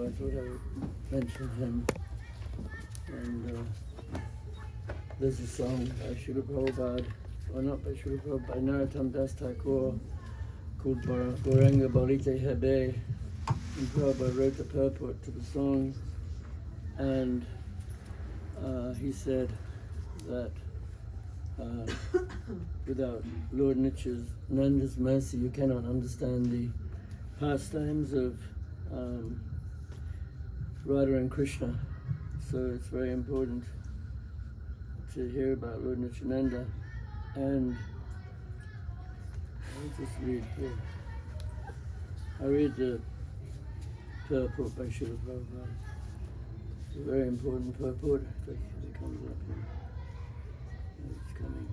I thought I would mention him. And there's a song by Srila Prabhupada, or not by Srila Prabhupada, by Narottam Das Thakur, called Gauranga Balite Hebe. And Prabhupada wrote the purport to the song, and he said that without Lord Nityananda's mercy, you cannot understand the pastimes of Radha and Krishna. So it's very important to hear about Lord Nityananda. And I'll just read here. I read the purport by Srila Prabhupada. It's a very important purport. It comes up here. It's coming.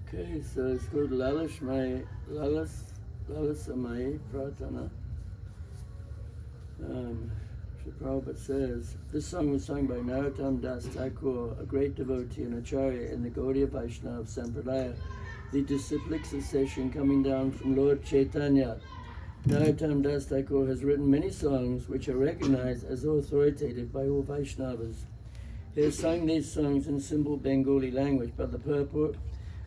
Okay, so it's called Lalasamai Pratana. Sri Prabhupada says, this song was sung by Narottam Das Thakur, a great devotee and acharya in the Gaudiya Vaishnava Sampradaya, the disciplic succession coming down from Lord Chaitanya. Narottam Das Thakur has written many songs which are recognized as authoritative by all Vaishnavas. He has sung these songs in simple Bengali language, but the purport,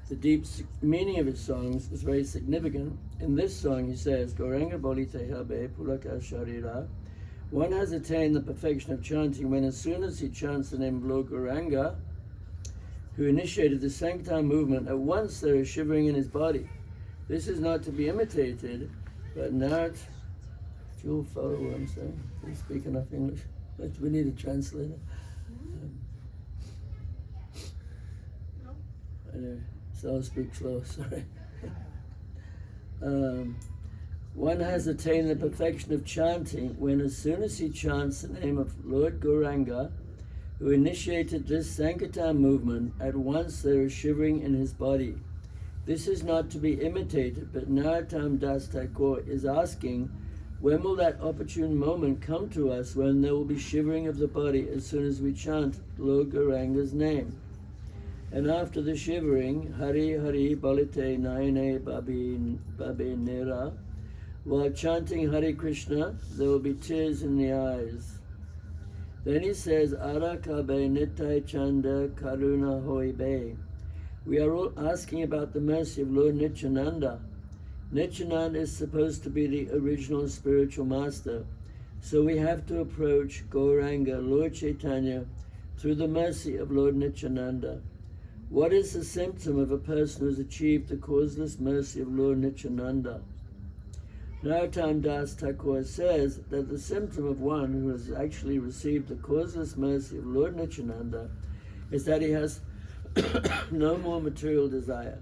the deep meaning of his songs is very significant. In this song he says, Gauranga Balite Habe Pulaka Sharira. One has attained the perfection of chanting when as soon as he chants the name of Lord Gauranga, who initiated the Sankirtan movement, at once there is shivering in his body. This is not to be imitated, but not... You'll follow what I'm saying? Do you speak enough English? We need a translator. Anyway, so I'll speak slow, sorry. One has attained the perfection of chanting when as soon as he chants the name of Lord Gauranga, who initiated this Sankirtan movement, at once there is shivering in his body. This is not to be imitated, but Narottam Das Thakur is asking, when will that opportune moment come to us when there will be shivering of the body as soon as we chant Lord Gauranga's name? And after the shivering, Hari Hari Balite Naine Babe Nera, while chanting Hare Krishna, there will be tears in the eyes. Then he says, Ara Kabe Nitai Chanda Karuna Hoibe. We are all asking about the mercy of Lord Nityananda. Nityananda is supposed to be the original spiritual master, so we have to approach Gauranga, Lord Chaitanya, through the mercy of Lord Nityananda. What is the symptom of a person who has achieved the causeless mercy of Lord Nityananda? Narottam Das Thakur says that the symptom of one who has actually received the causeless mercy of Lord Nityananda is that he has no more material desire.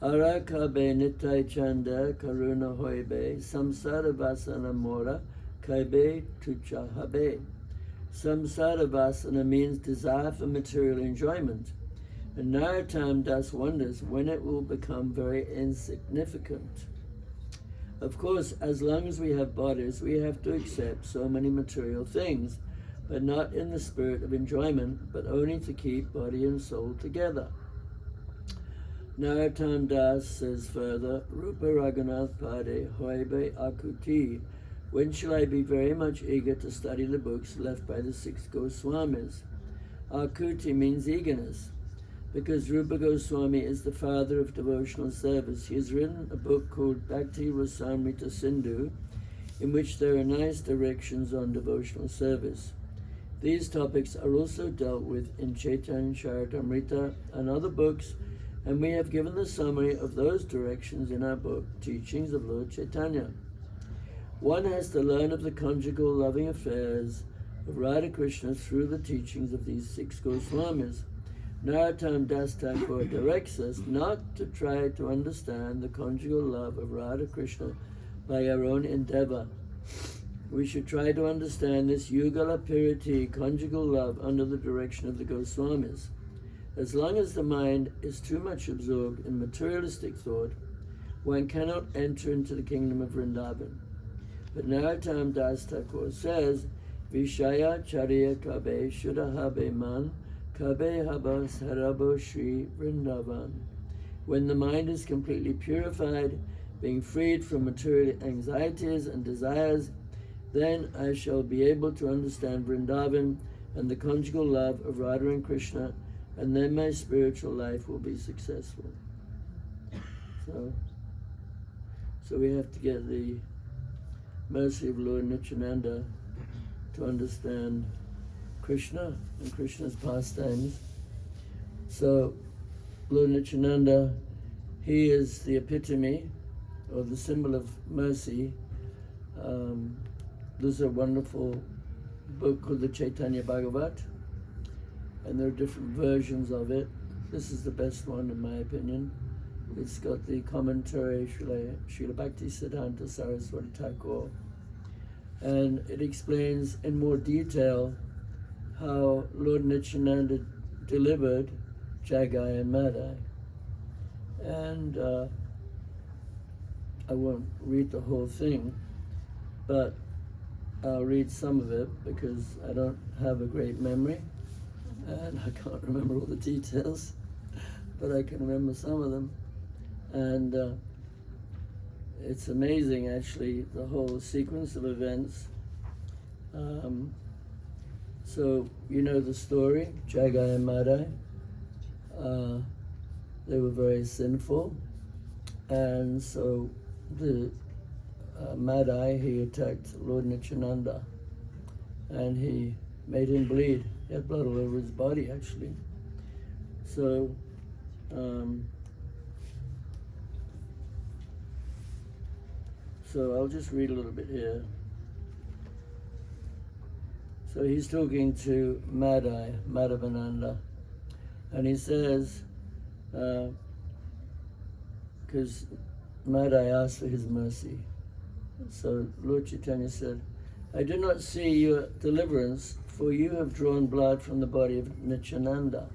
Ara kabe nitai chanda karuna hoibe samsara vasana mora kaibe tucha habe. Samsara vasana means desire for material enjoyment. And Narottam Das wonders when it will become very insignificant. Of course, as long as we have bodies, we have to accept so many material things, but not in the spirit of enjoyment, but only to keep body and soul together. Narottam Das says further, Rupa Raghunath Pade Hoibe Akuti. When shall I be very much eager to study the books left by the 6 Goswamis? Akuti means eagerness. Because Rupa Goswami is the father of devotional service, he has written a book called Bhakti Rasamrita Sindhu, in which there are nice directions on devotional service. These topics are also dealt with in Chaitanya Charitamrita and other books, and we have given the summary of those directions in our book, Teachings of Lord Chaitanya. One has to learn of the conjugal loving affairs of Radha Krishna through the teachings of these 6 Goswamis. Narottam Das Thakur directs us not to try to understand the conjugal love of Radha Krishna by our own endeavor. We should try to understand this Yugala Piriti conjugal love under the direction of the Goswamis. As long as the mind is too much absorbed in materialistic thought, one cannot enter into the kingdom of Vrindavan. But Narottam Das Thakur says, Vishaya Charya Kabe Shuddhabe Man Kabe Habas Harabo Shri Vrindavan. When the mind is completely purified, being freed from material anxieties and desires, then I shall be able to understand Vrindavan and the conjugal love of Radha and Krishna, and then my spiritual life will be successful. So we have to get the mercy of Lord Nityananda to understand Krishna and Krishna's pastimes. So Lord Nityananda, he is the epitome or the symbol of mercy. There's a wonderful book called the Chaitanya Bhagavat, and there are different versions of it. This is the best one in my opinion. It's got the commentary Srila Bhakti Siddhanta Saraswati Thakur, and it explains in more detail how Lord Nityananda delivered Jagai and Madai. And I won't read the whole thing, but I'll read some of it because I don't have a great memory and I can't remember all the details, but I can remember some of them. And it's amazing, actually, the whole sequence of events. So you know the story, Jagai and Madai. They were very sinful, and so the Madai, he attacked Lord Nityananda, and he made him bleed. He had blood all over his body, actually. So I'll just read a little bit here. So he's talking to Madai, Madhavananda, and he says, because Madai asked for his mercy. So Lord Chaitanya said, I do not see your deliverance, for you have drawn blood from the body of Nityananda.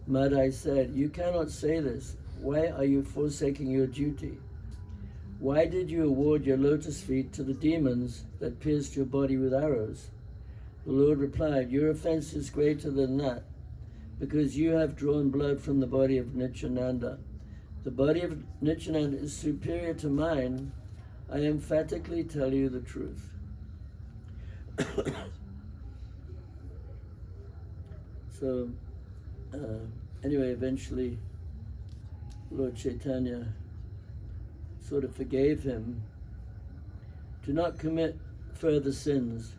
Madai said, you cannot say this. Why are you forsaking your duty? Why did you award your lotus feet to the demons that pierced your body with arrows? The Lord replied, your offense is greater than that, because you have drawn blood from the body of Nityananda. The body of Nityananda is superior to mine. I emphatically tell you the truth. So, anyway, eventually, Lord Chaitanya sort of forgave him. Do not commit further sins.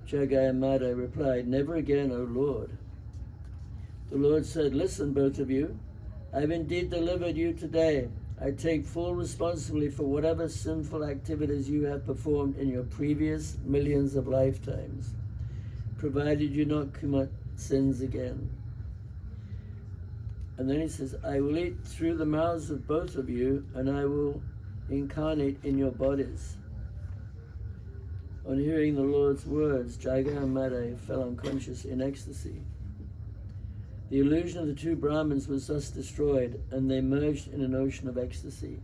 Jagai and Madai replied, never again, O Lord. The Lord said, listen, both of you. I've indeed delivered you today. I take full responsibility for whatever sinful activities you have performed in your previous millions of lifetimes, provided you not commit sins again. And then he says, I will eat through the mouths of both of you, and I will incarnate in your bodies. On hearing the Lord's words, Jagai and Madai fell unconscious in ecstasy. The illusion of the two Brahmins was thus destroyed, and they merged in an ocean of ecstasy.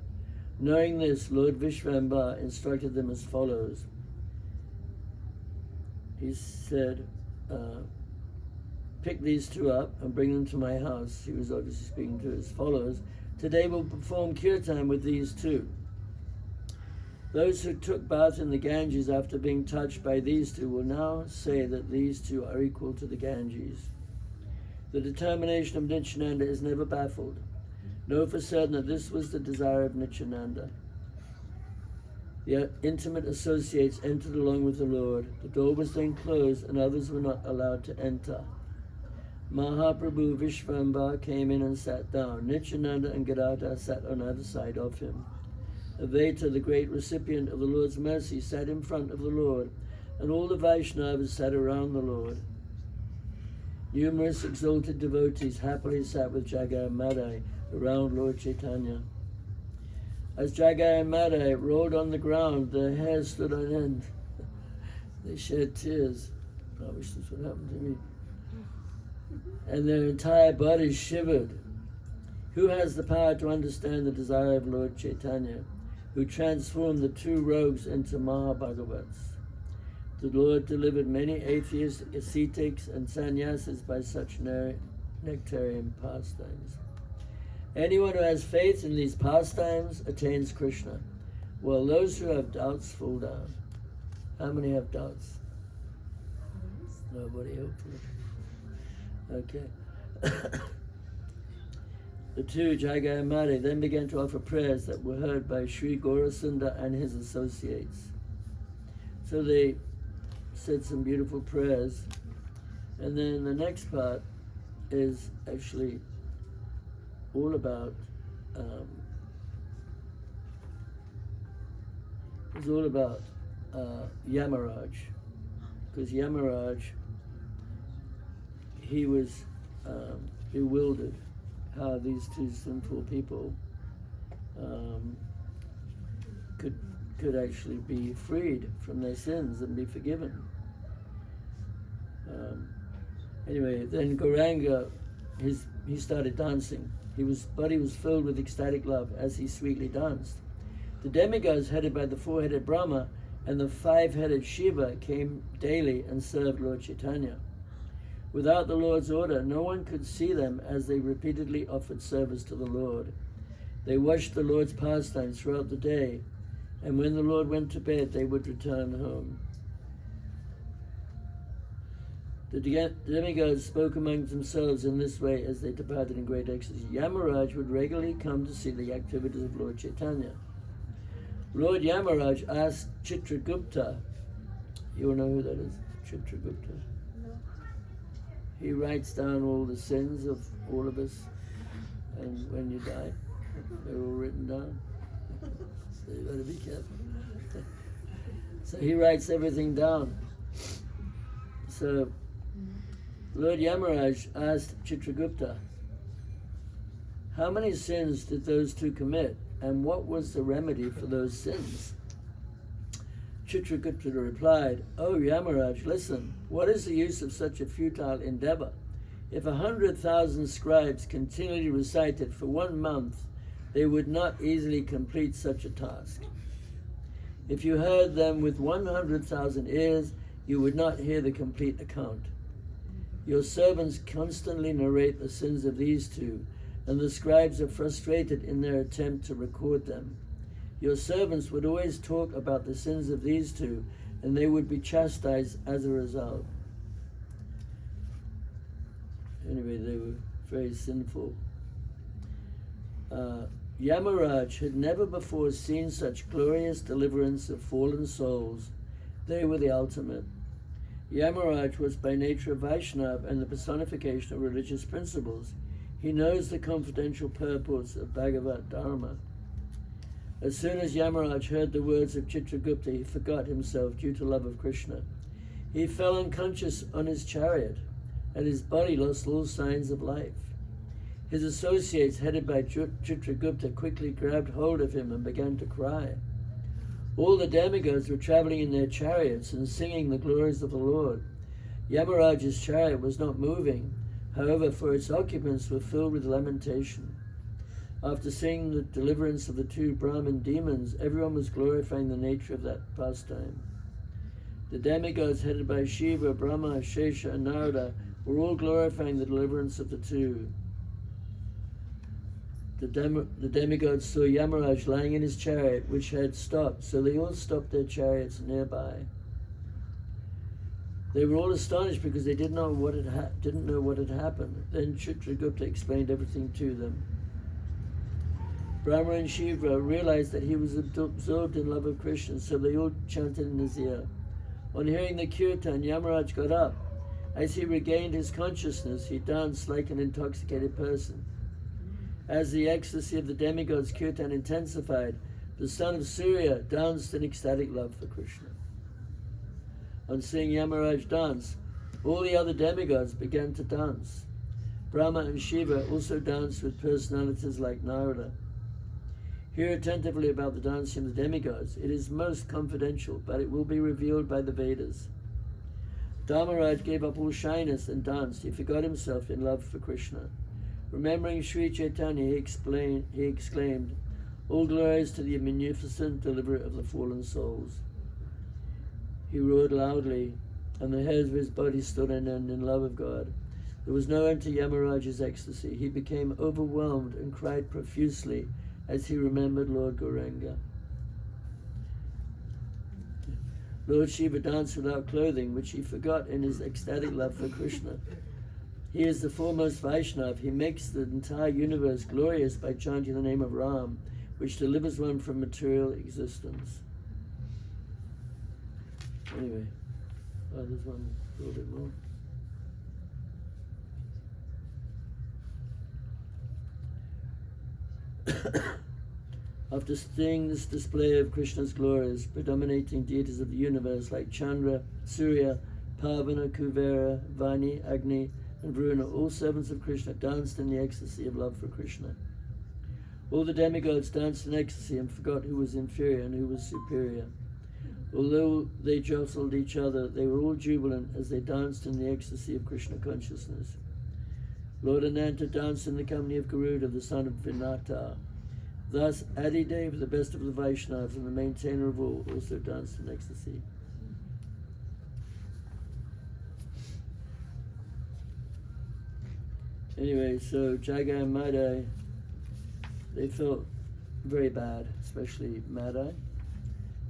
Knowing this, Lord Vishvambara instructed them as follows. He said, pick these two up and bring them to my house. He was obviously speaking to his followers. Today we'll perform kirtan with these two. Those who took bath in the Ganges after being touched by these two will now say that these two are equal to the Ganges. The determination of Nityananda is never baffled. Know for certain that this was the desire of Nityananda. The intimate associates entered along with the Lord. The door was then closed and others were not allowed to enter. Mahaprabhu Vishvambara came in and sat down. Nityananda and Gadadhar sat on either side of him. Advaita, the great recipient of the Lord's mercy, sat in front of the Lord, and all the Vaishnavas sat around the Lord. Numerous exalted devotees happily sat with Jagai and Madai around Lord Chaitanya. As Jagai and Madai rolled on the ground, their hair stood on end. They shed tears. I wish this would happen to me. And their entire bodies shivered. Who has the power to understand the desire of Lord Chaitanya, who transformed the two rogues into Mahabhagavats? The Lord delivered many atheists, ascetics, and sannyasis by such nectarian pastimes. Anyone who has faith in these pastimes attains Krishna, while those who have doubts fall down. How many have doubts? Nobody, hopefully. Okay. The two, Jagai and Mari, then began to offer prayers that were heard by Sri Gaurasundar and his associates. So they said some beautiful prayers. And then the next part is actually all about Yamaraj, because Yamaraj, he was bewildered how these two sinful people could actually be freed from their sins and be forgiven. Anyway, then Gauranga, he started dancing. His body was filled with ecstatic love as he sweetly danced. The demigods headed by the four-headed Brahma and the five-headed Shiva came daily and served Lord Chaitanya. Without the Lord's order, no one could see them as they repeatedly offered service to the Lord. They watched the Lord's pastimes throughout the day, and when the Lord went to bed, they would return home. The demigods spoke among themselves in this way as they departed in great ecstasy. Yamaraj would regularly come to see the activities of Lord Chaitanya. Lord Yamaraj asked Chitragupta, you all know who that is? Chitragupta. No. He writes down all the sins of all of us, and when you die, they're all written down. So you better be careful. So he writes everything down. So Lord Yamaraj asked Chitragupta, how many sins did those two commit, and what was the remedy for those sins? Chitragupta replied, "Oh Yamaraj, listen, what is the use of such a futile endeavor? If 100,000 scribes continually recited for 1 month, they would not easily complete such a task. If you heard them with 100,000 ears, you would not hear the complete account. Your servants constantly narrate the sins of these two, and the scribes are frustrated in their attempt to record them. Your servants would always talk about the sins of these two, and they would be chastised as a result." Anyway, they were very sinful. Yamaraj had never before seen such glorious deliverance of fallen souls. They were the ultimate. Yamaraj was by nature a Vaishnava and the personification of religious principles. He knows the confidential purports of Bhagavad Dharma. As soon as Yamaraj heard the words of Chitragupta, he forgot himself due to love of Krishna. He fell unconscious on his chariot, and his body lost all signs of life. His associates, headed by Chitragupta, quickly grabbed hold of him and began to cry. All the demigods were traveling in their chariots and singing the glories of the Lord. Yamaraj's chariot was not moving, however, for its occupants were filled with lamentation. After seeing the deliverance of the two Brahmin demons, everyone was glorifying the nature of that pastime. The demigods headed by Shiva, Brahma, Shesha, and Narada were all glorifying the deliverance of the two. The demigods saw Yamaraj lying in his chariot, which had stopped, so they all stopped their chariots nearby. They were all astonished because they didn't know what had happened. Then Chitragupta explained everything to them. Brahma and Shiva realized that he was absorbed in love of Krishna, so they all chanted in his ear. On hearing the kirtan, Yamaraj got up. As he regained his consciousness, he danced like an intoxicated person. As the ecstasy of the demigods' kirtan intensified, the son of Surya danced in ecstatic love for Krishna. On seeing Yamaraj dance, all the other demigods began to dance. Brahma and Shiva also danced with personalities like Narada. Hear attentively about the dancing of the demigods. It is most confidential, but it will be revealed by the Vedas. Dharmaraj gave up all shyness and danced. He forgot himself in love for Krishna. Remembering Sri Chaitanya, he exclaimed, "All glories to the magnificent deliverer of the fallen souls." He roared loudly, and the hairs of his body stood on end in love of God. There was no end to Yamaraj's ecstasy. He became overwhelmed and cried profusely as he remembered Lord Gauranga. Lord Shiva danced without clothing, which he forgot in his ecstatic love for Krishna. He is the foremost Vaishnav. He makes the entire universe glorious by chanting the name of Ram, which delivers one from material existence. Anyway, there's one a little bit more. After seeing this display of Krishna's glories, predominating deities of the universe like Chandra, Surya, Pavana, Kuvera, Vani, Agni, and Varuna, all servants of Krishna, danced in the ecstasy of love for Krishna. All the demigods danced in ecstasy and forgot who was inferior and who was superior. Although they jostled each other, they were all jubilant as they danced in the ecstasy of Krishna consciousness. Lord Ananta danced in the company of Garuda, the son of Vinata. Thus, Adideva, the best of the Vaishnavas and the maintainer of all, also danced in ecstasy. Anyway, so Jagai and Madai, they felt very bad, especially Madai.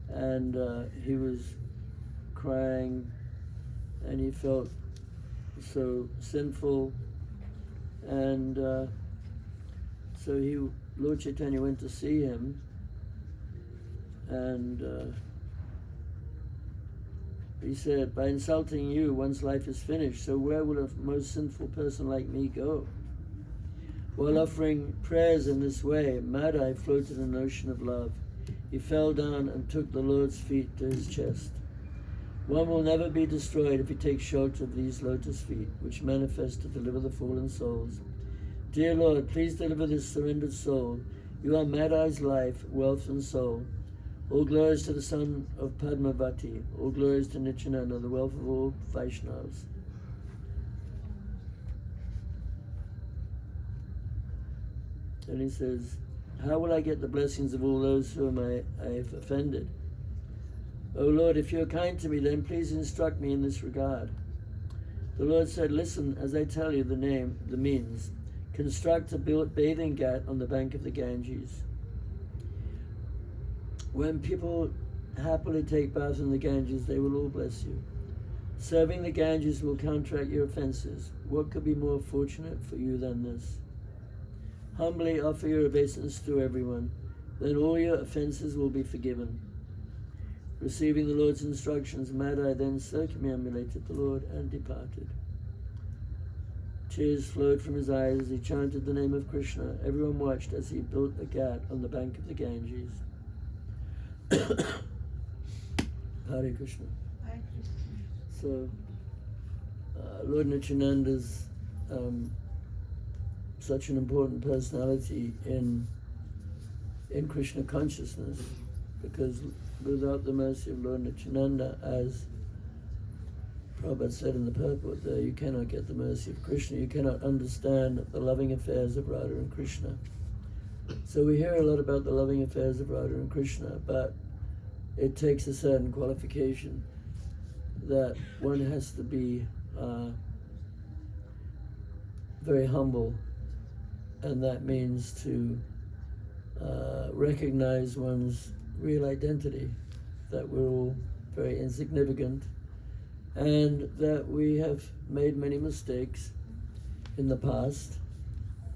And he was crying, and he felt so sinful. And so Lord Chaitanya went to see him, and he said, by insulting you, one's life is finished, so where will a most sinful person like me go? While offering prayers in this way, Madai floated in an ocean of love. He fell down and took the Lord's feet to his chest. One will never be destroyed if he takes shelter of these lotus feet, which manifest to deliver the fallen souls. Dear Lord, please deliver this surrendered soul. You are Madai's life, wealth, and soul. All glories to the son of Padmavati. All glories to Nityananda, the wealth of all Vaishnavas. And he says, how will I get the blessings of all those whom I have offended? O Lord, if you are kind to me, then please instruct me in this regard. The Lord said, listen as I tell you the means. Construct a bathing ghat on the bank of the Ganges. When people happily take bath in the Ganges, they will all bless you. Serving the Ganges will counteract your offenses. What could be more fortunate for you than this? Humbly offer your obeisance to everyone, then all your offenses will be forgiven. Receiving the Lord's instructions, Madai then circumambulated the Lord and departed. Tears flowed from his eyes as he chanted the name of Krishna. Everyone watched as he built a ghat on the bank of the Ganges. Hare Krishna. So, Lord Nityananda's such an important personality in Krishna consciousness, because without the mercy of Lord Nityananda, as Prabhupada said in the purport there, you cannot get the mercy of Krishna. You cannot understand the loving affairs of Radha and Krishna. So we hear a lot about the loving affairs of Radha and Krishna, but it takes a certain qualification that one has to be very humble, and that means to recognize one's real identity, that we're all very insignificant, and that we have made many mistakes in the past,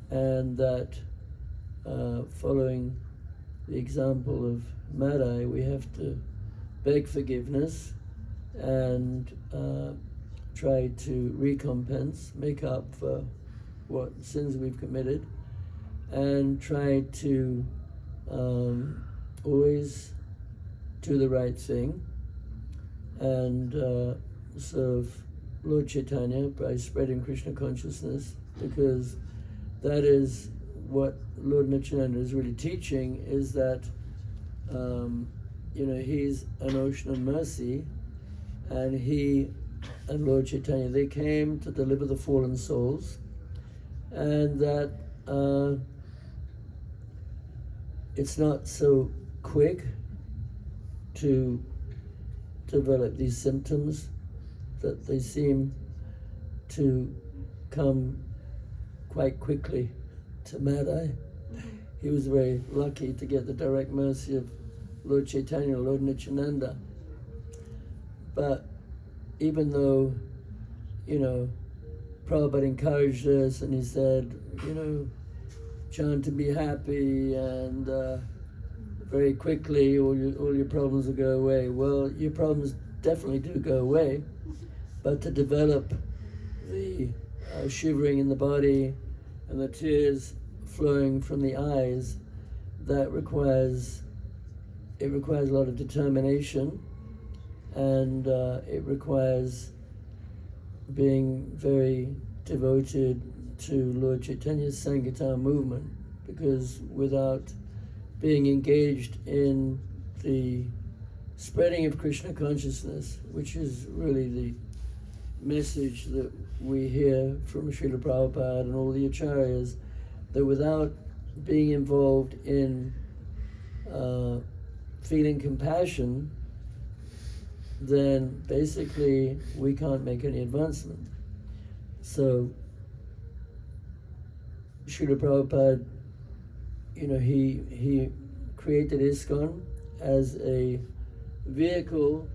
and that following the example of Madai, we have to beg forgiveness and try to recompense, make up for what sins we've committed, and try to always do the right thing and serve Lord Chaitanya by spreading Krishna consciousness, because that is what Lord Nityananda is really teaching, is that he's an ocean of mercy, and he and Lord Chaitanya, they came to deliver the fallen souls, and that it's not so quick to develop these symptoms, that they seem to come quite quickly to Madai. He was very lucky to get the direct mercy of Lord Chaitanya, Lord Nityananda. But even though, Prabhupada encouraged us and he said, chant to be happy and very quickly all your problems will go away. Well, your problems definitely do go away, but to develop the shivering in the body and the tears flowing from the eyes, that requires a lot of determination, and it requires being very devoted to Lord Chaitanya's Sankirtan movement, because without being engaged in the spreading of Krishna consciousness, which is really the message that we hear from Srila Prabhupada and all the acharyas, that without being involved in feeling compassion, then basically we can't make any advancement. So Srila Prabhupada, he created ISKCON as a vehicle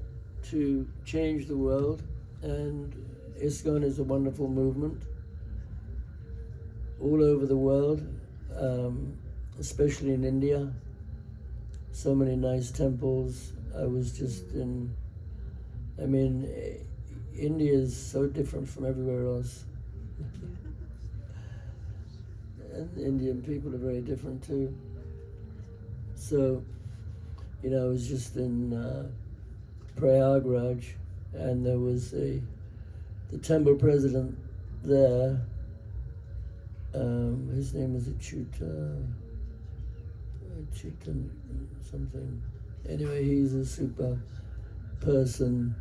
to change the world, and ISKCON is a wonderful movement all over the world, especially in India. So many nice temples. I was just India is so different from everywhere else. And Indian people are very different too. So, I was just in Prayagraj, and there was the temple president there. His name was Chitan something. Anyway, he's a super person,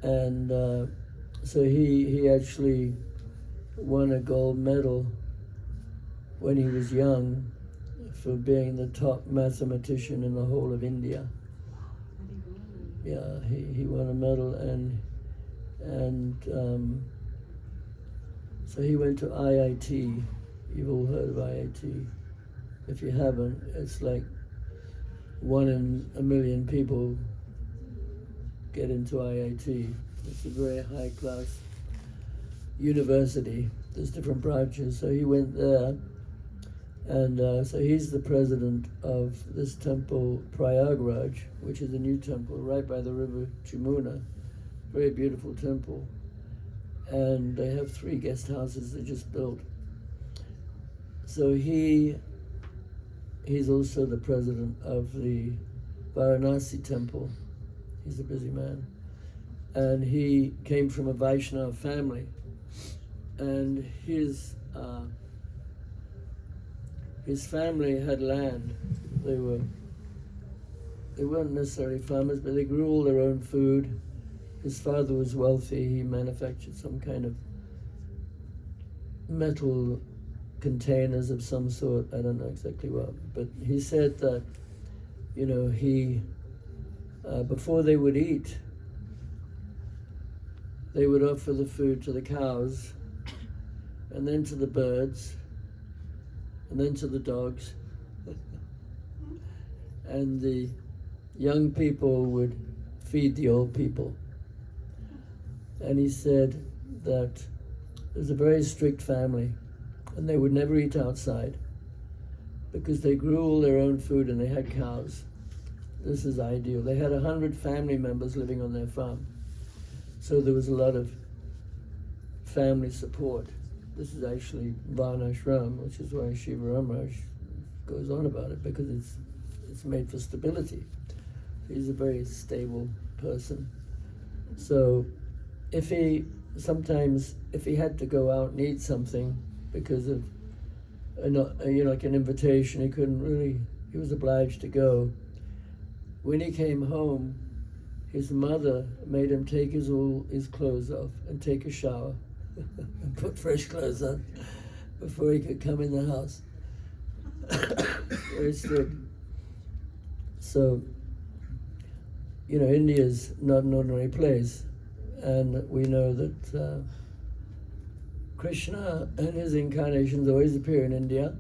and so he actually won a gold medal when he was young for being the top mathematician in the whole of India. Yeah, he won a medal, and so he went to IIT. You've all heard of IIT. If you haven't, it's like 1 in a million people get into IIT. It's a very high-class university. There's different branches. So he went there, and so he's the president of this temple, Prayagraj, which is a new temple right by the river Chimuna. Very beautiful temple. And they have 3 guest houses they just built. So he's also the president of the Varanasi temple. He's a busy man. And he came from a Vaishnava family. And his family had land. They weren't necessarily farmers, but they grew all their own food. His father was wealthy. He manufactured some kind of metal containers of some sort. I don't know exactly what. But he said that, he, before they would eat, they would offer the food to the cows, and then to the birds, and then to the dogs. And the young people would feed the old people. And he said that it was a very strict family, and they would never eat outside because they grew all their own food and they had cows. This is ideal. They had 100 family members living on their farm. So there was a lot of family support. This is actually Varnashram, which is why Shiva Ramaraj goes on about it, because it's made for stability. He's a very stable person. So if he had to go out and eat something because of like an invitation, he was obliged to go. When he came home, his mother made him take his clothes off and take a shower and put fresh clothes on before he could come in the house. Very strict. So, India's not an ordinary place, and we know that Krishna and his incarnations always appear in India,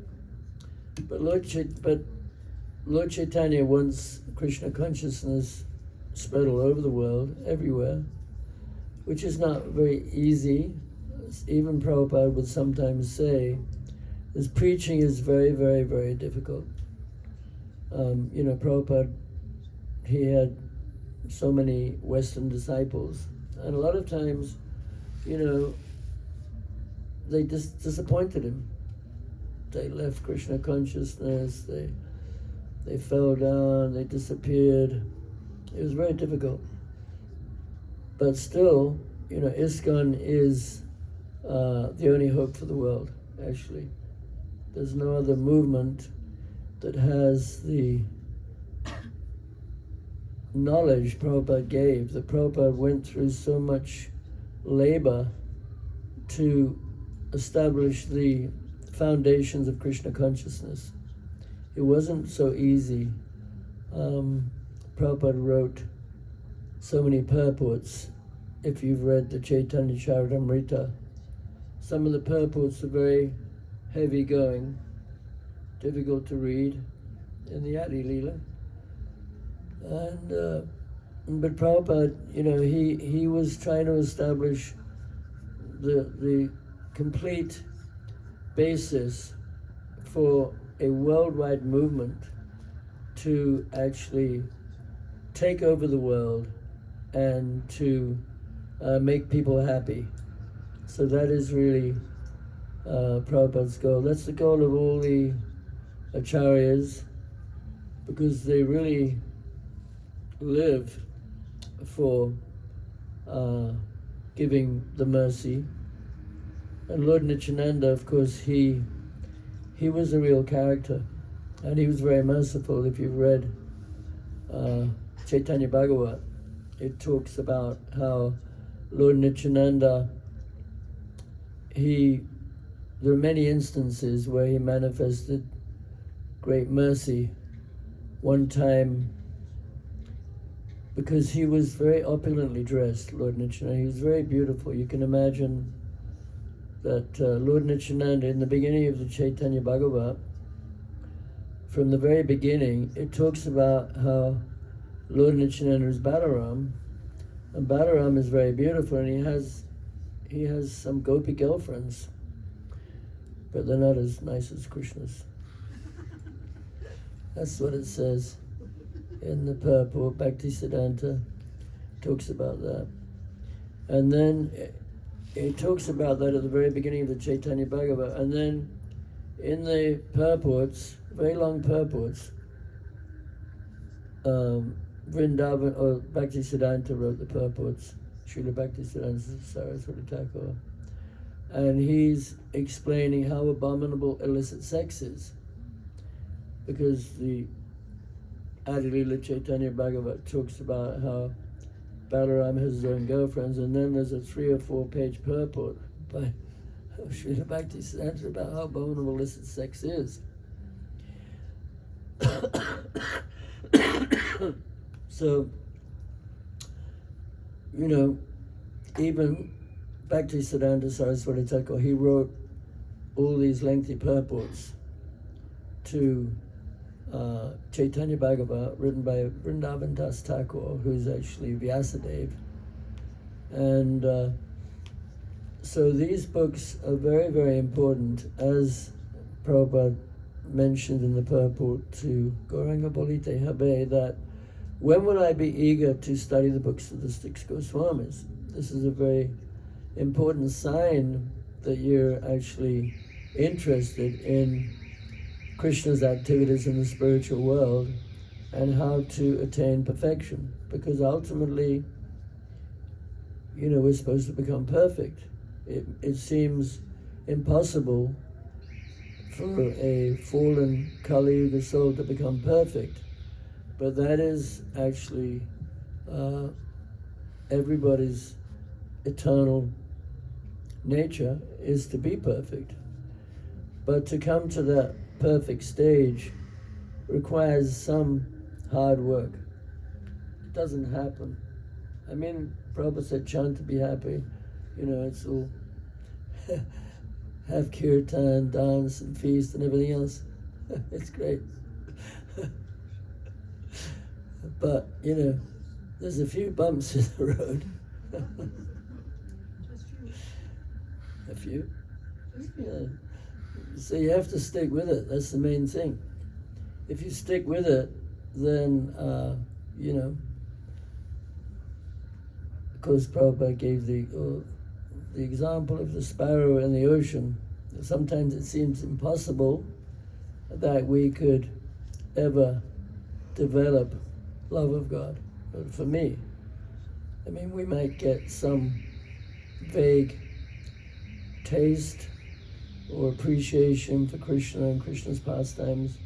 but Lord Chaitanya wants Krishna consciousness spread all over the world, everywhere, which is not very easy. Even Prabhupada would sometimes say, his preaching is very, very, very difficult. Prabhupada, he had so many Western disciples, and a lot of times, they disappointed him. They left Krishna consciousness, they fell down, they disappeared. It was very difficult. But still, ISKCON is the only hope for the world, actually. There's no other movement that has the knowledge Prabhupada gave. That Prabhupada went through so much labor to establish the foundations of Krishna consciousness. It wasn't so easy. Prabhupada wrote so many purports. If you've read the Chaitanya Charitamrita, some of the purports are very heavy going, difficult to read in the Adi Leela. But Prabhupada, he was trying to establish the complete basis for a worldwide movement to actually take over the world and to make people happy. So that is really Prabhupada's goal. That's the goal of all the acharyas, because they really live for giving the mercy. And Lord Nityananda, of course, he was a real character, and he was very merciful. If you've read Chaitanya Bhagavat, it talks about how Lord Nityananda, there are many instances where he manifested great mercy. One time, because he was very opulently dressed, Lord Nityananda, he was very beautiful. You can imagine that Lord Nityananda, in the beginning of the Chaitanya Bhagavat, from the very beginning, it talks about how Lord Nityananda is Balaram, and Balaram is very beautiful, and he has some gopi girlfriends, but they're not as nice as Krishna's. That's what it says in the purport. Bhaktisiddhanta talks about that. And then it talks about that at the very beginning of the Chaitanya Bhagavat. And then in the purports, very long purports, Vrindavan, or Bhaktisiddhanta wrote the purports, Srila Bhaktisiddhanta Saraswati Thakur, and he's explaining how abominable illicit sex is, because the Adi Leela Chaitanya Bhagavat talks about how Balaram has his own girlfriends, and then there's a 3 or 4 page purport by Srila Bhaktisiddhanta about how abominable illicit sex is. So, even Bhaktisiddhanta Saraswati Thakur, he wrote all these lengthy purports to Chaitanya Bhagavat, written by Vrindavan Das Thakur, who's actually Vyasadeva. And so these books are very, very important, as Prabhupada mentioned in the purport to Gauranga Bolite Habe, that when will I be eager to study the books of the 6 Goswamis? This is a very important sign that you're actually interested in Krishna's activities in the spiritual world and how to attain perfection. Because ultimately, we're supposed to become perfect. It seems impossible for a fallen Kali Yuga soul to become perfect. But that is actually everybody's eternal nature, is to be perfect. But to come to that perfect stage requires some hard work. It doesn't happen. Prabhupada said, chant to be happy. It's all have kirtan, dance and feast and everything else. It's great. But, there's a few bumps in the road. A few. Yeah. So you have to stick with it. That's the main thing. If you stick with it, then, of course Prabhupada gave the example of the sparrow in the ocean. Sometimes it seems impossible that we could ever develop love of God. But for me, we might get some vague taste or appreciation for Krishna and Krishna's pastimes,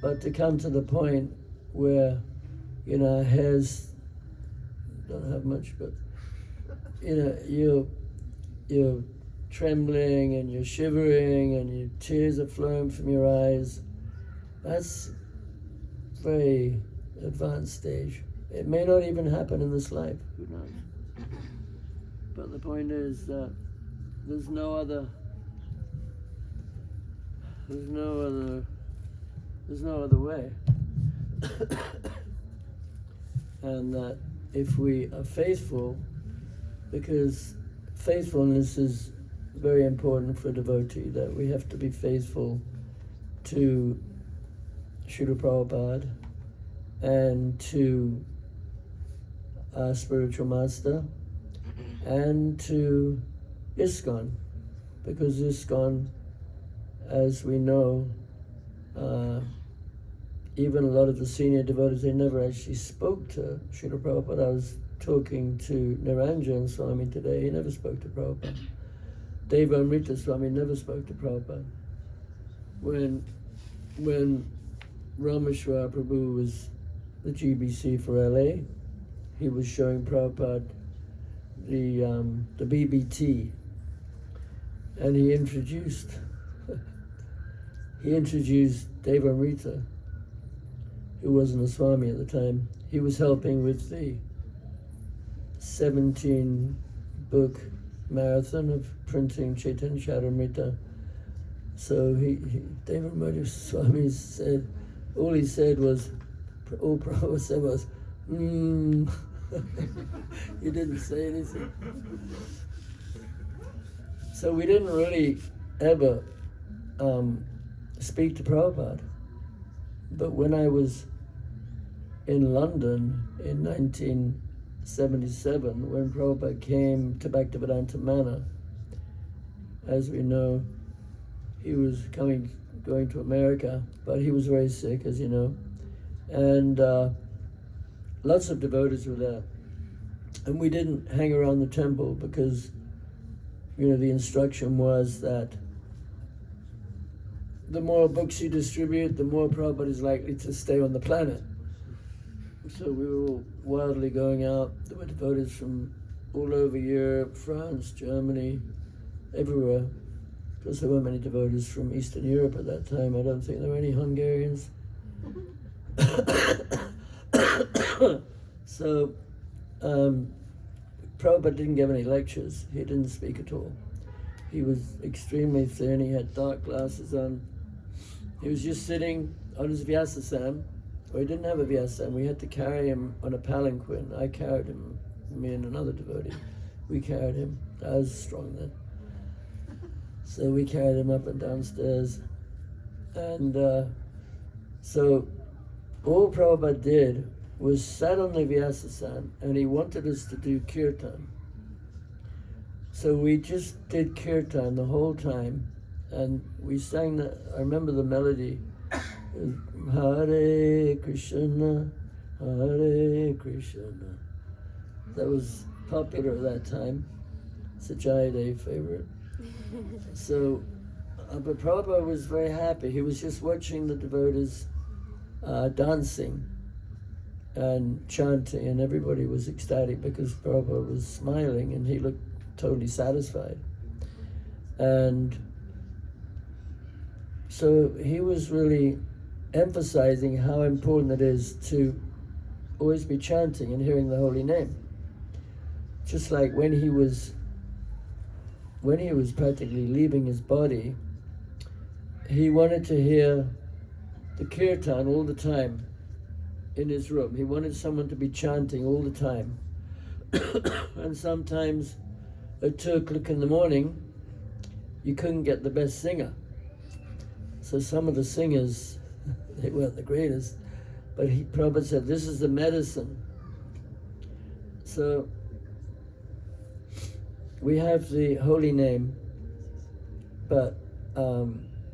but to come to the point where, our hairs don't have much, but, you're trembling and you're shivering and your tears are flowing from your eyes, that's very advanced stage. It may not even happen in this life, who knows? But the point is that there's no other way. And that if we are faithful, because faithfulness is very important for a devotee, that we have to be faithful to Srila Prabhupada and to our spiritual master and to ISKCON, because ISKCON, as we know, even a lot of the senior devotees, they never actually spoke to Srila Prabhupada. I was talking to Niranjan Swami today, he never spoke to Prabhupada. Devamrita Swami never spoke to Prabhupada. When Rameshwar Prabhu was the GBC for LA, he was showing Prabhupada the BBT, and he introduced Devamrita, who wasn't a Swami at the time. He was helping with the 17-book marathon of printing Chaitanya Charitamrita. So Devamrita Swami said, all Prabhupada said was, He didn't say anything. So we didn't really ever speak to Prabhupada. But when I was in London in 1977, when Prabhupada came to Bhaktivedanta Manor, as we know, he was going to America, but he was very sick, as you know, and lots of devotees were there. And we didn't hang around the temple because, the instruction was that the more books you distribute, the more Prabhupada is likely to stay on the planet. So we were all wildly going out. There were devotees from all over Europe, France, Germany, everywhere. Because there weren't many devotees from Eastern Europe at that time. I don't think there were any Hungarians. So Prabhupada didn't give any lectures. He didn't speak at all. He was extremely thin. He had dark glasses on. He was just sitting on his Vyasasan. Or he didn't have a Vyasasan. We had to carry him on a palanquin. I carried him, me and another devotee. We carried him. I was strong then. So we carried him up and downstairs. And so all Prabhupada did was sat on the Vyasasan, and he wanted us to do kirtan. So we just did kirtan the whole time, and we sang I remember the melody, Hare Krishna, Hare Krishna. That was popular at that time. It's a Jayadeva favorite. So, but Prabhupada was very happy. He was just watching the devotees dancing and chanting, and everybody was ecstatic because Prabhupada was smiling and he looked totally satisfied. And so he was really emphasizing how important it is to always be chanting and hearing the holy name. Just like when he was when he was practically leaving his body, he wanted to hear the kirtan all the time in his room. He wanted someone to be chanting all the time. And sometimes at 2 o'clock in the morning, you couldn't get the best singer. So some of the singers, they weren't the greatest, but Prabhupada said, this is the medicine. So we have the holy name, but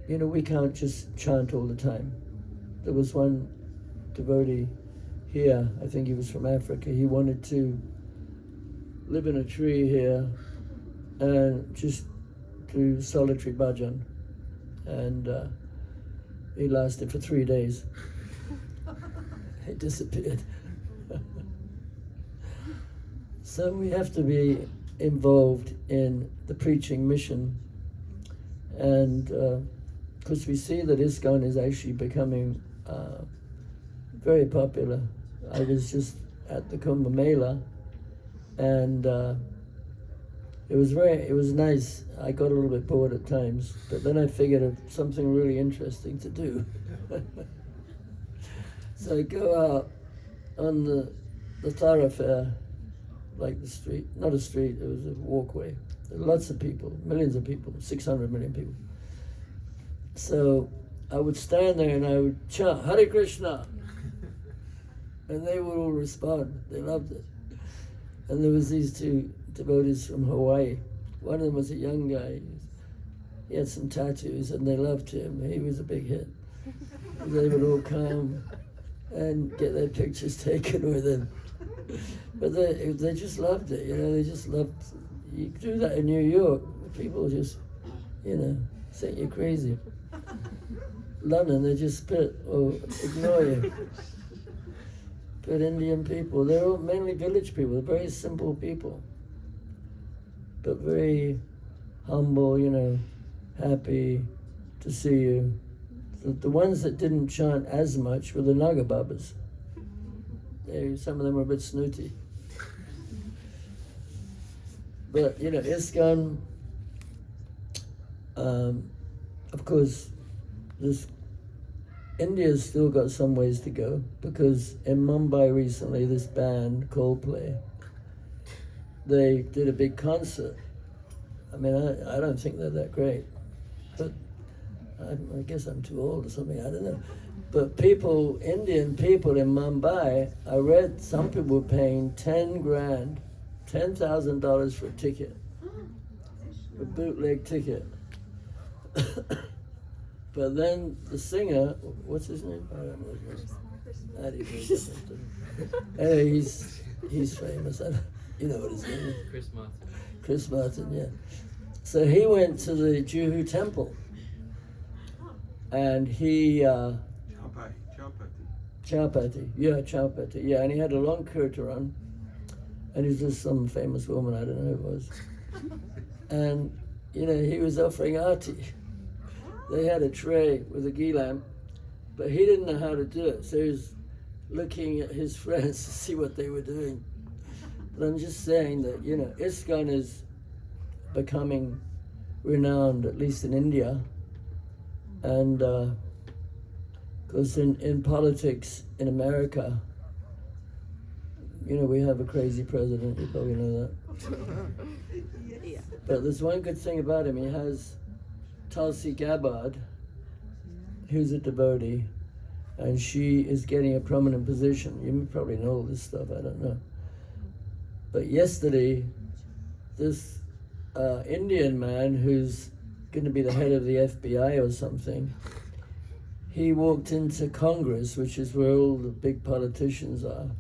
we can't just chant all the time. There was one devotee here, I think he was from Africa, he wanted to live in a tree here and just do solitary bhajan. And he lasted for 3 days. He disappeared. So we have to be involved in the preaching mission, and because we see that ISKCON is actually becoming very popular. I was just at the Kumbh Mela, and it was nice. I got a little bit bored at times, but then I figured of something really interesting to do. So I go out on the thoroughfare, like the street, not a street, it was a walkway. There were lots of people, millions of people, 600 million people. So I would stand there and I would chant, Hare Krishna, and they would all respond. They loved it. And there was these two devotees from Hawaii. One of them was a young guy. He had some tattoos and they loved him. He was a big hit. They would all come and get their pictures taken with him. But they just loved it, they just loved, you do that in New York, people just, think you're crazy. London, they just spit or ignore you. But Indian people, they're all mainly village people, they're very simple people, but very humble, happy to see you. The ones that didn't chant as much were the Naga Babas. Some of them were a bit snooty. But, ISKCON, of course, India's still got some ways to go, because in Mumbai recently, this band, Coldplay, they did a big concert. I mean, I don't think they're that great, but I guess I'm too old or something, I don't know. But Indian people in Mumbai, I read some people were paying $10,000 for a ticket, a bootleg ticket. But then the singer, what's his name? I don't know his name. Anyway, he's famous. You know what his name is? Chris Martin. Chris Martin, yeah. So he went to the Juhu temple, and he Chowpatty, yeah, and he had a long kirtan, and he's just some famous woman, I don't know who it was. And, he was offering aarti. They had a tray with a ghee lamp, but he didn't know how to do it, so he was looking at his friends to see what they were doing. But I'm just saying that, ISKCON is becoming renowned, at least in India, and because in politics in America, we have a crazy president, you probably know that. Yeah. But there's one good thing about him, he has Tulsi Gabbard, who's a devotee, and she is getting a prominent position. You probably know all this stuff, I don't know. But yesterday, this Indian man who's going to be the head of the FBI or something, he walked into Congress, which is where all the big politicians are,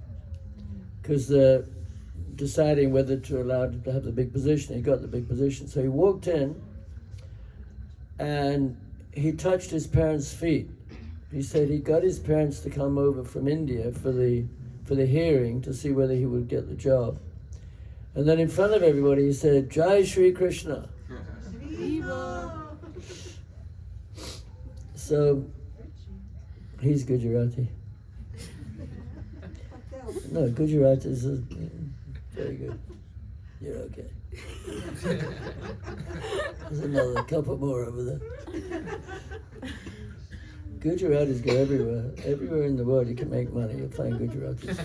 because they're deciding whether to allow him to have the big position. He got the big position. So he walked in, and he touched his parents' feet. He said he got his parents to come over from India for the hearing to see whether he would get the job. And then in front of everybody he said, Jai Shri Krishna. So he's Gujarati. No, Gujarati is very good. You're okay. There's another couple more over there. Gujaratis go everywhere. Everywhere in the world you can make money, you'll find Gujaratis.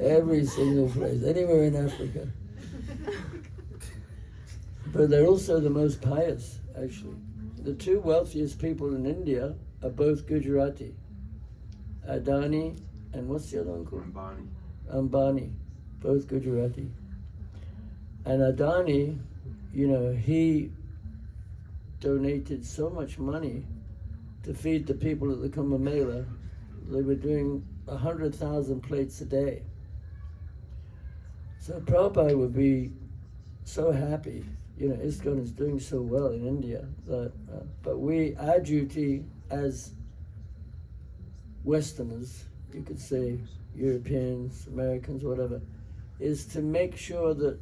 Every single place, anywhere in Africa. But they're also the most pious, actually. The two wealthiest people in India are both Gujarati. Adani and what's the other one called? Ambani, both Gujarati. And Adani, he donated so much money to feed the people at the Kumbh Mela. They were doing 100,000 plates a day. So Prabhupada would be so happy. ISKCON is doing so well in India. But our duty as Westerners, you could say Europeans, Americans, whatever, is to make sure that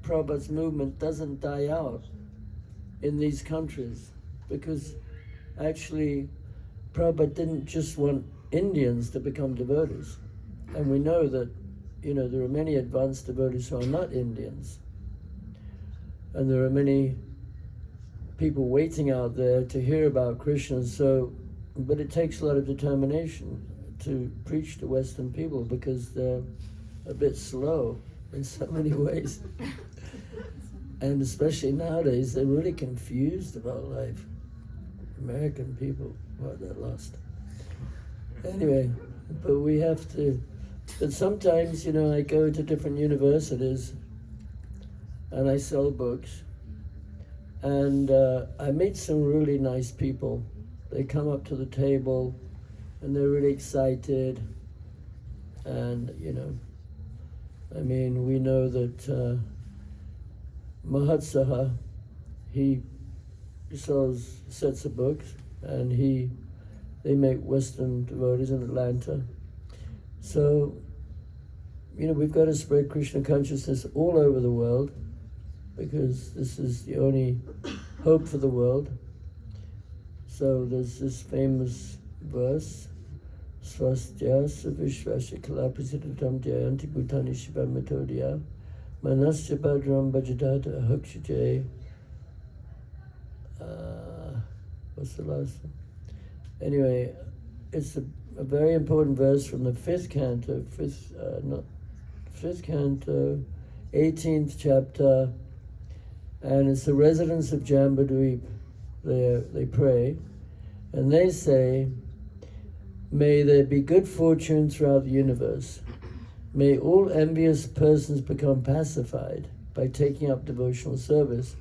Prabhupada's movement doesn't die out in these countries, because actually Prabhupada didn't just want Indians to become devotees, and we know that there are many advanced devotees who are not Indians, and there are many people waiting out there to hear about Krishna. But it takes a lot of determination to preach to Western people because they're a bit slow in so many ways. And especially nowadays, they're really confused about life. American people, they're lost. Anyway, but we have to, but sometimes, I go to different universities and I sell books, and I meet some really nice people. They come up to the table and they're really excited, and we know that Mahatsaha, he sells sets of books, and they make Western devotees in Atlanta. So, we've got to spread Krishna consciousness all over the world, because this is the only hope for the world. So there's this famous verse, Swastya Savishvasya Kalapasiddhatam Jayanti Bhutani Shiva Methodia Manasya Bhadram Bhajadata Ahukshajay. What's the last one? Anyway, it's a very important verse from the fifth canto, 18th chapter, and it's the residents of Jambudweep. They pray, and they say, "May there be good fortune throughout the universe. May all envious persons become pacified by taking up devotional service,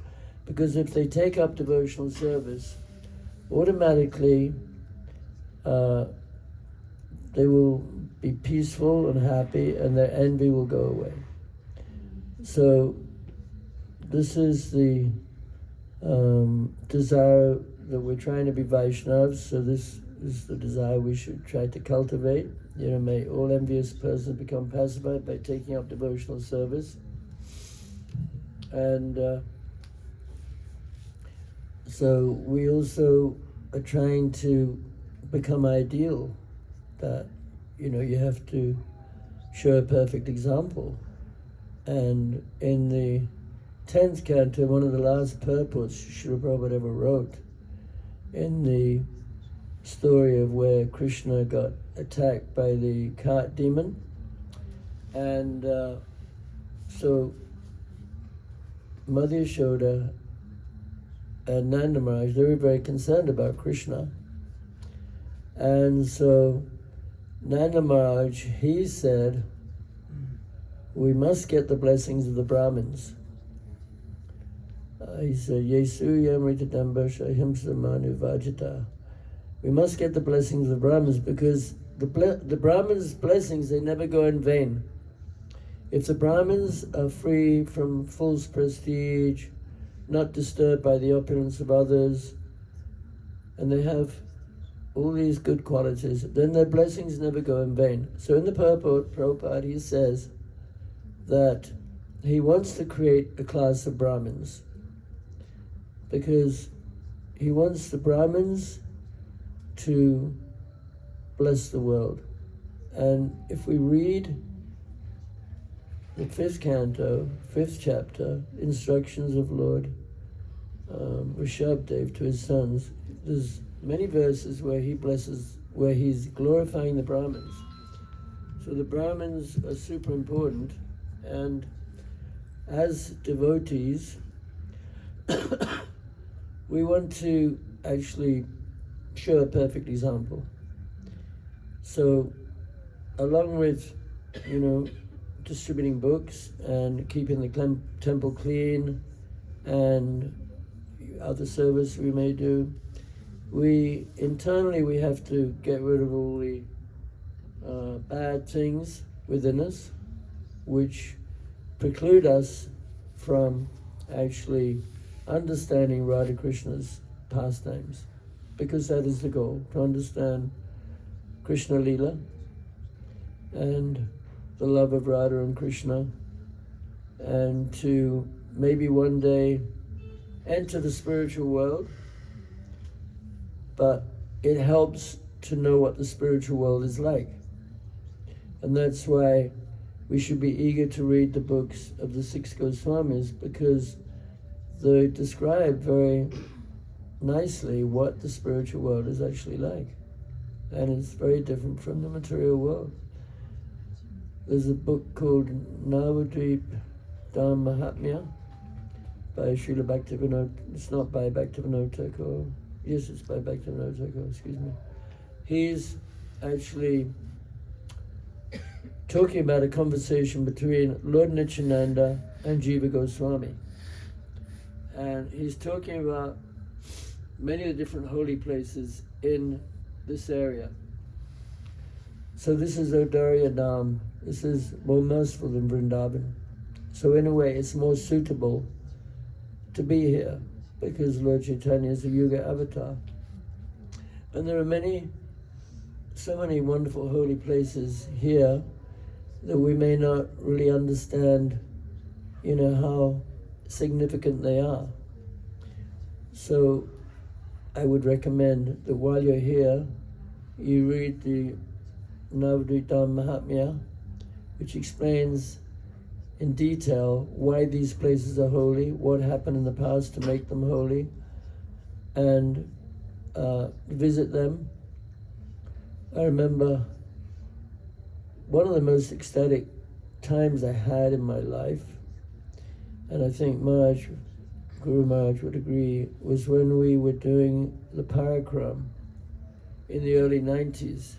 because if they take up devotional service, automatically they will be peaceful and happy, and their envy will go away." So this is the desire that we're trying to be Vaishnavas, so this is the desire we should try to cultivate. May all envious persons become pacified by taking up devotional service. And so we also are trying to become ideal, that, you have to show a perfect example. And in the 10th canto, one of the last purports Srila Prabhupada ever wrote, in the story of where Krishna got attacked by the cart demon, and so Mother Yashoda and Nanda Maharaj, they were very concerned about Krishna, and so Nanda Maharaj, he said, "We must get the blessings of the Brahmins." He said, "Yesu yamrita dambasha himsa manu vajita." We must get the blessings of the Brahmins, because the Brahmins' blessings, they never go in vain. If the Brahmins are free from false prestige, not disturbed by the opulence of others, and they have all these good qualities, then their blessings never go in vain. So in the purport, Prabhupada, he says that he wants to create a class of Brahmins, because he wants the Brahmins to bless the world. And if we read the 5th canto, 5th chapter, instructions of Lord Rishabdev to his sons. There's many verses where he blesses, where he's glorifying the Brahmins. So the Brahmins are super important, and as devotees, we want to actually show a perfect example. So, along with, distributing books and keeping the temple clean and other service we may do, internally we have to get rid of all the bad things within us, which preclude us from actually understanding Radha Krishna's pastimes, because that is the goal, to understand Krishna Lila and the love of Radha and Krishna, and to maybe one day enter the spiritual world. But it helps to know what the spiritual world is like. And that's why we should be eager to read the books of the 6 Goswamis, because they describe very nicely what the spiritual world is actually like. And it's very different from the material world. There's a book called Navadvip Dhama Mayapur by Srila Bhaktivinoda. It's not by Bhaktivinoda Thakur. Yes, it's by Bhaktivinoda Thakur, excuse me. He's actually talking about a conversation between Lord Nityananda and Jiva Goswami. And he's talking about many of the different holy places in this area. So this is Odarya Dham. This is more merciful than Vrindavan. So in a way, it's more suitable to be here, because Lord Chaitanya is a Yuga avatar. And there are so many wonderful holy places here that we may not really understand, how significant they are. So I would recommend that while you're here, you read the Navadvip Dhama Mayapur, which explains in detail why these places are holy, what happened in the past to make them holy, and visit them. I remember one of the most ecstatic times I had in my life, and I think Guru Maharaj would agree, was when we were doing the Parakram in the early 90s.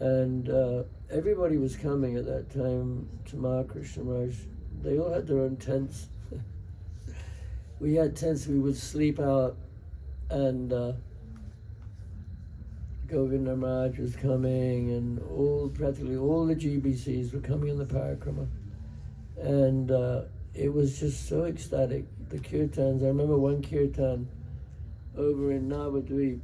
And everybody was coming at that time to Mahakrishna Maharaj. They all had their own tents. We had tents, we would sleep out, and Govinda Maharaj was coming, and practically all the GBCs were coming in the Parikrama. And it was just so ecstatic. The kirtans, I remember one kirtan over in Navadvip.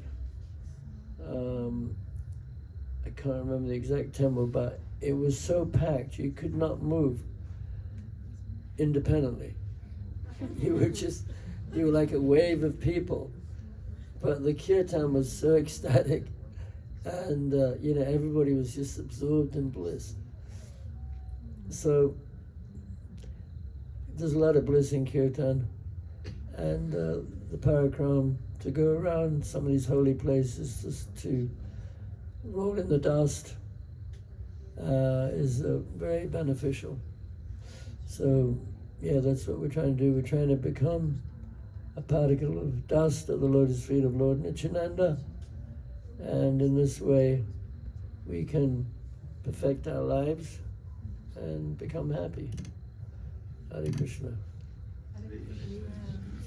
I can't remember the exact temple, but it was so packed you could not move independently. You were like a wave of people. But the kirtan was so ecstatic, and everybody was just absorbed in bliss. So there's a lot of bliss in kirtan, and the parakram, to go around some of these holy places, just to roll in the dust, is very beneficial. So that's what we're trying to do. We're trying to become a particle of dust at the lotus feet of Lord Nityananda, and in this way we can perfect our lives and become happy. Hare Krishna.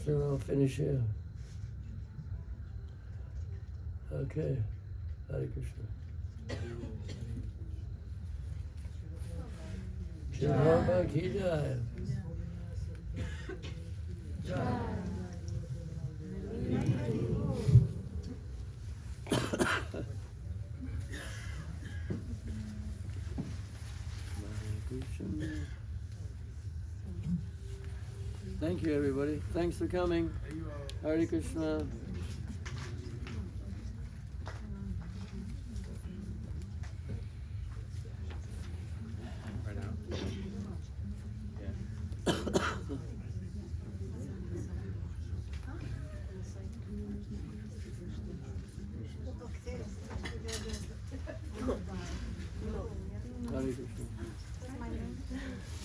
So I'll finish here. Okay. Hare Krishna. Jehovah Ki Jai. Thank you, everybody. Thanks for coming. Hare Krishna. My name.